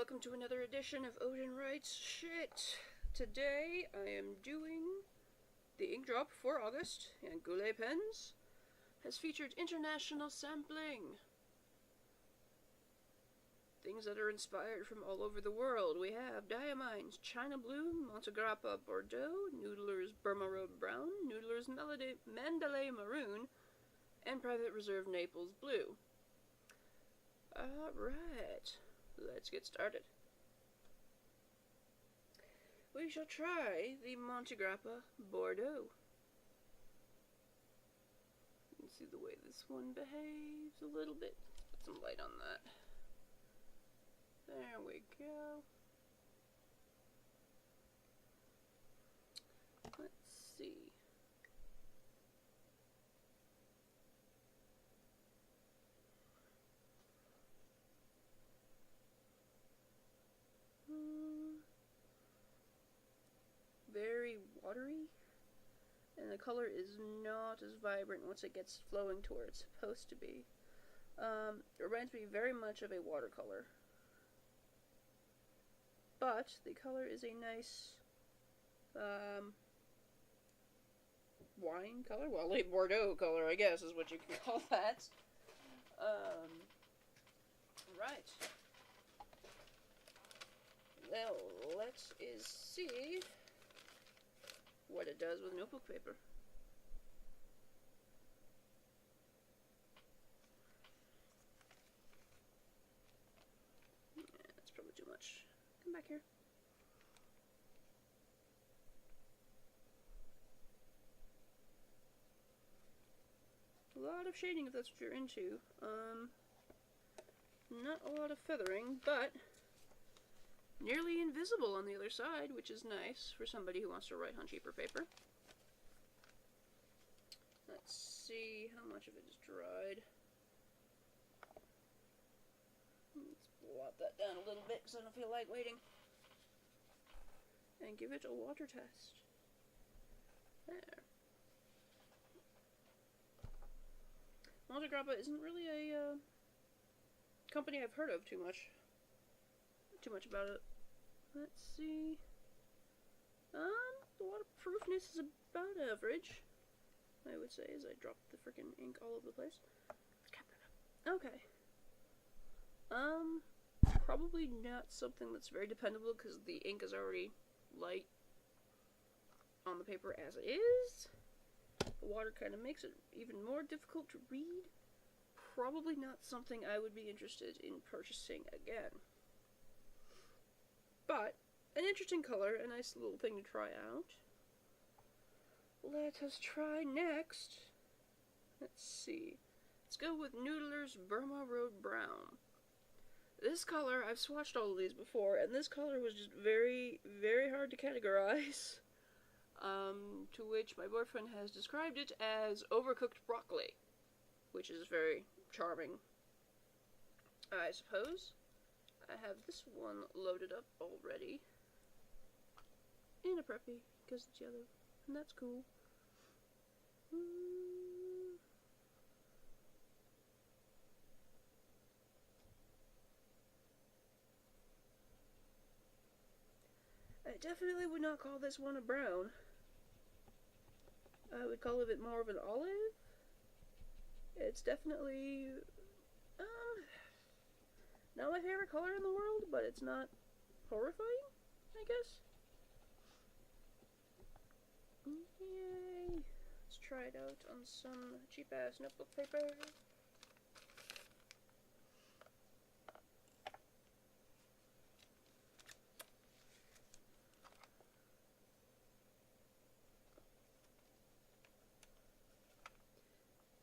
welcome to another edition of Odin Writes Shit. Today I am doing the InkDrop for August, and Goulet pens has featured international sampling. Things that are inspired from all over the world. We have Diamines, China Blue, Montegrappa Bordeaux, Noodler's Burma Road Brown, Noodler's Mandalay Maroon, and Private Reserve Naples Blue. Alright, let's get started. We shall try the Montegrappa Bordeaux. You can see the way this one behaves a little bit. Let's put some light on that. There we go. Let's see. Very watery, and the color is not as vibrant once it gets flowing to where it's supposed to be. It reminds me very much of a watercolor, but the color is a nice wine color, well, a Bordeaux color, I guess is what you can call that. Right. Well, let's see what it does with notebook paper. Yeah, that's probably too much. Come back here. A lot of shading if that's what you're into. Not a lot of feathering, but nearly invisible on the other side, which is nice for somebody who wants to write on cheaper paper. Let's see how much of it is dried. Let's blot that down a little bit because I don't feel like waiting. And give it a water test. There. Montegrappa isn't really a company I've heard of too much about it. Let's see. The waterproofness is about average, I would say, as I drop the freaking ink all over the place. Let's cap that up. Okay. Probably not something that's very dependable because the ink is already light on the paper as it is. The water kind of makes it even more difficult to read. Probably not something I would be interested in purchasing again. But an interesting color, a nice little thing to try out. Let us try next. Let's see. Let's go with Noodler's Burma Road Brown. This color, I've swatched all of these before, and this color was just very, very hard to categorize. To which my boyfriend has described it as overcooked broccoli, which is very charming, I suppose. I have this one loaded up already in a preppy because it's yellow, and that's cool. I definitely would not call this one a brown. I would call it more of an olive. It's definitely not my favorite color in the world, but it's not horrifying, I guess. Yay! Let's try it out on some cheap-ass notebook paper.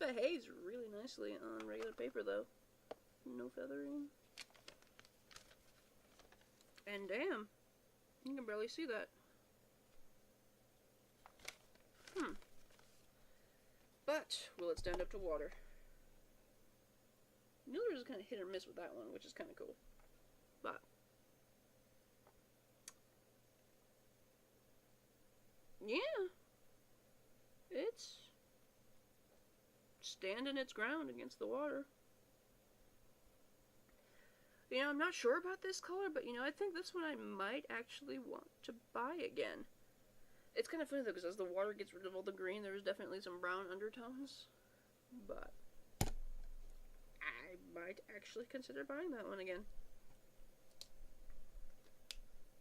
Behaves really nicely on regular paper, though. No feathering. And damn, you can barely see that. But, will it stand up to water? Noodler's is kind of hit or miss with that one, which is kind of cool. But yeah, it's standing its ground against the water. You know, I'm not sure about this color, but you know, I think this one I might actually want to buy again. It's kind of funny though, because as the water gets rid of all the green, there's definitely some brown undertones. But I might actually consider buying that one again.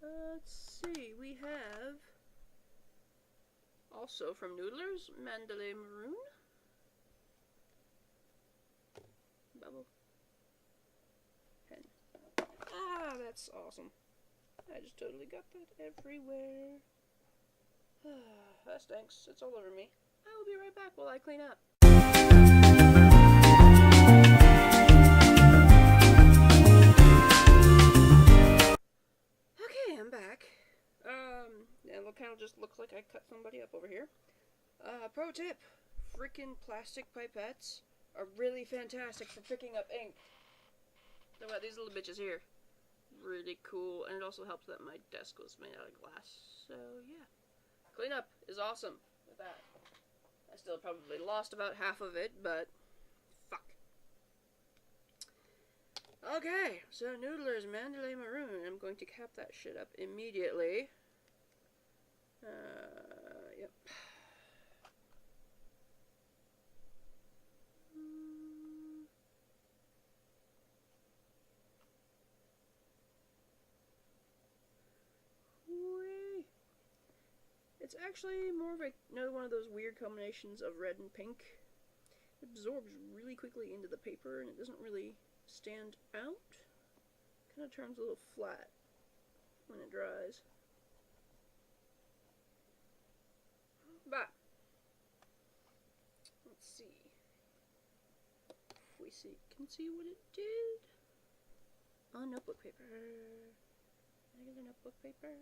Let's see, we have also from Noodlers, Mandalay Maroon. Bubble. Pen. Ah, that's awesome. I just totally got that everywhere. That stinks. It's all over me. I will be right back while I clean up. Okay, I'm back. It kind of just looks like I cut somebody up over here. Pro tip. Freaking plastic pipettes are really fantastic for picking up ink. Look at these little bitches here. Really cool, and it also helps that my desk was made out of glass. So, yeah. Cleanup is awesome with that. I still probably lost about half of it, but fuck. Okay, so Noodler's Mandalay Maroon. I'm going to cap that shit up immediately. Yep. It's actually more of another one of those weird combinations of red and pink. It absorbs really quickly into the paper and it doesn't really stand out. Kind of turns a little flat when it dries. But let's see if we can see what it did on notebook paper. Regular notebook paper.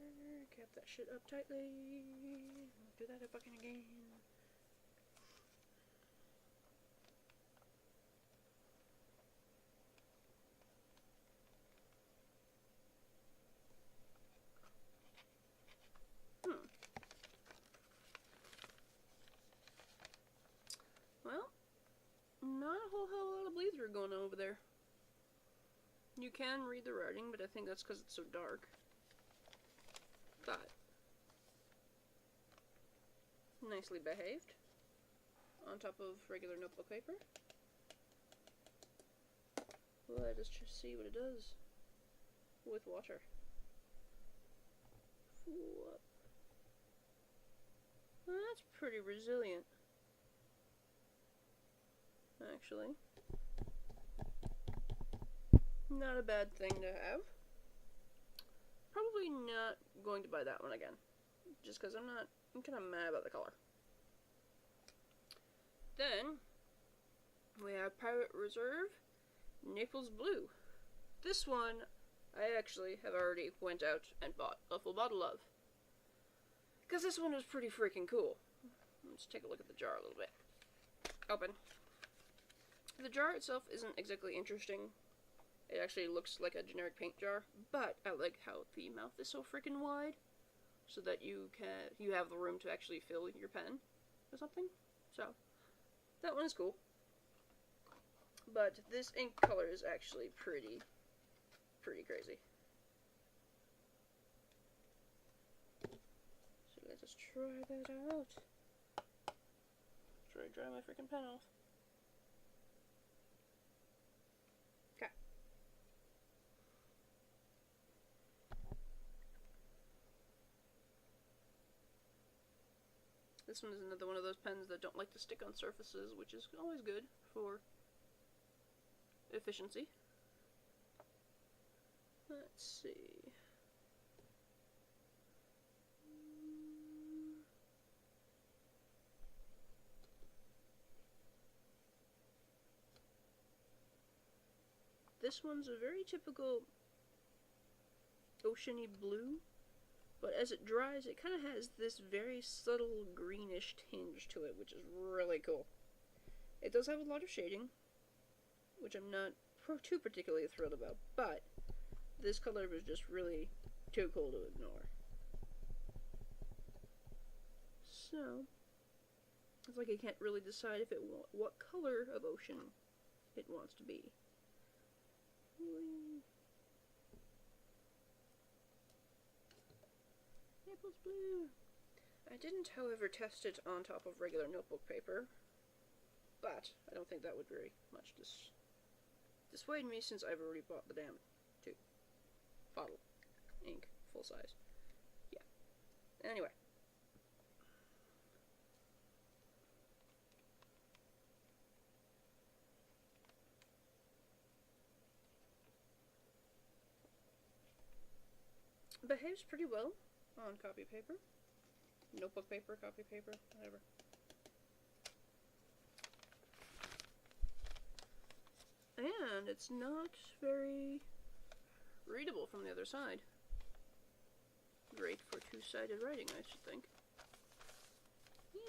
Cap that shit up tightly. I'll do that fucking again. Well, not a whole hell of a lot of bleed through going on over there. You can read the writing, but I think that's because it's so dark. But nicely behaved on top of regular notebook paper. Let us just see what it does with water. Whoop. Well, that's pretty resilient, actually. Not a bad thing to have. Probably not going to buy that one again. Just because I'm kind of mad about the color. Then, we have Pirate Reserve Naples Blue. This one, I actually have already went out and bought a full bottle of. Because this one was pretty freaking cool. Let's take a look at the jar a little bit. Open. The jar itself isn't exactly interesting. It actually looks like a generic paint jar, but I like how the mouth is so freaking wide, so that you have the room to actually fill your pen or something. So that one is cool. But this ink color is actually pretty crazy. So let us try that out. Try to dry my freaking pen off. Okay. This one is another one of those pens that don't like to stick on surfaces, which is always good for efficiency. Let's see. This one's a very typical oceany blue, but as it dries, it kind of has this very subtle greenish tinge to it, which is really cool. It does have a lot of shading, which I'm not too particularly thrilled about, but this color was just really too cool to ignore. So, it's like I can't really decide if what color of ocean it wants to be. Naples blue. I didn't, however, test it on top of regular notebook paper, but I don't think that would very much dissuade me, since I've already bought the damn bottle ink, full size. Yeah. Anyway. Behaves pretty well on copy paper. Notebook paper, copy paper, whatever. And it's not very readable from the other side. Great for two-sided writing, I should think.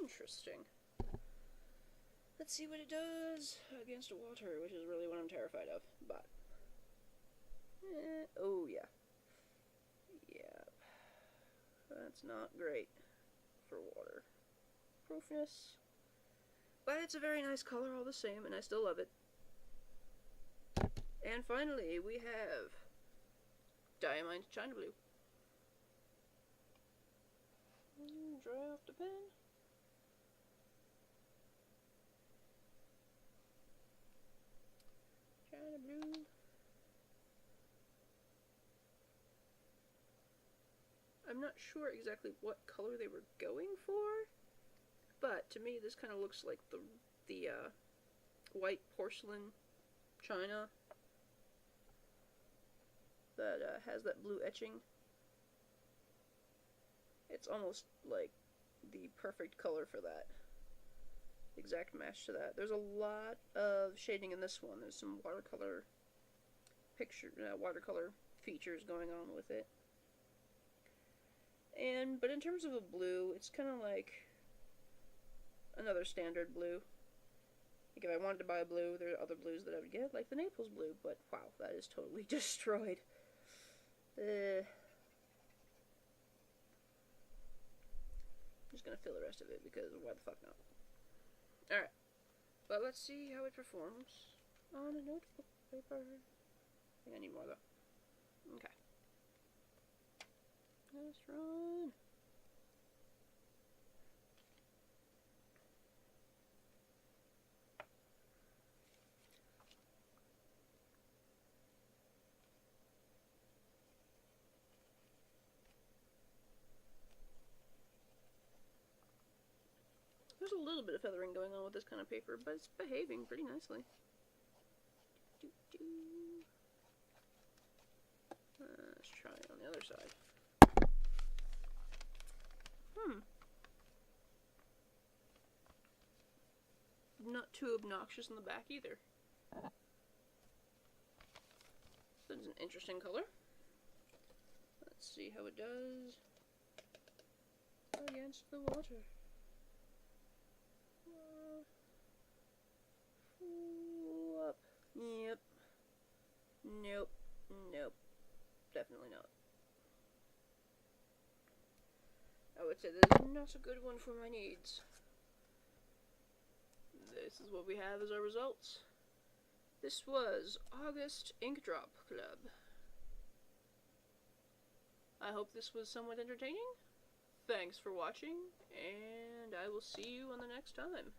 Interesting. Let's see what it does against water, which is really what I'm terrified of. But, oh yeah. Yeah. That's not great for water. Proofness. But it's a very nice color all the same, and I still love it. And finally, we have Diamond China Blue. Dry off the pen. China Blue. I'm not sure exactly what color they were going for, but to me this kind of looks like the white porcelain china that has that blue etching. It's almost like the perfect color for that. Exact match to that. There's a lot of shading in this one. There's some watercolor watercolor features going on with it. But in terms of a blue, it's kind of like another standard blue. Like if I wanted to buy a blue, there are other blues that I would get, like the Naples blue, but wow, that is totally destroyed. I'm just gonna fill the rest of it because why the fuck not? Alright, but let's see how it performs on a notebook paper. I think I need more though. Okay. Let's run. There's a little bit of feathering going on with this kind of paper, but it's behaving pretty nicely. Let's try it on the other side. Not too obnoxious in the back either. That's an interesting color. Let's see how it does against the water. Up. Yep. Nope. Nope. Definitely not. I would say this is not a good one for my needs. This is what we have as our results. This was August InkDrop Club. I hope this was somewhat entertaining. Thanks for watching, and I will see you on the next time.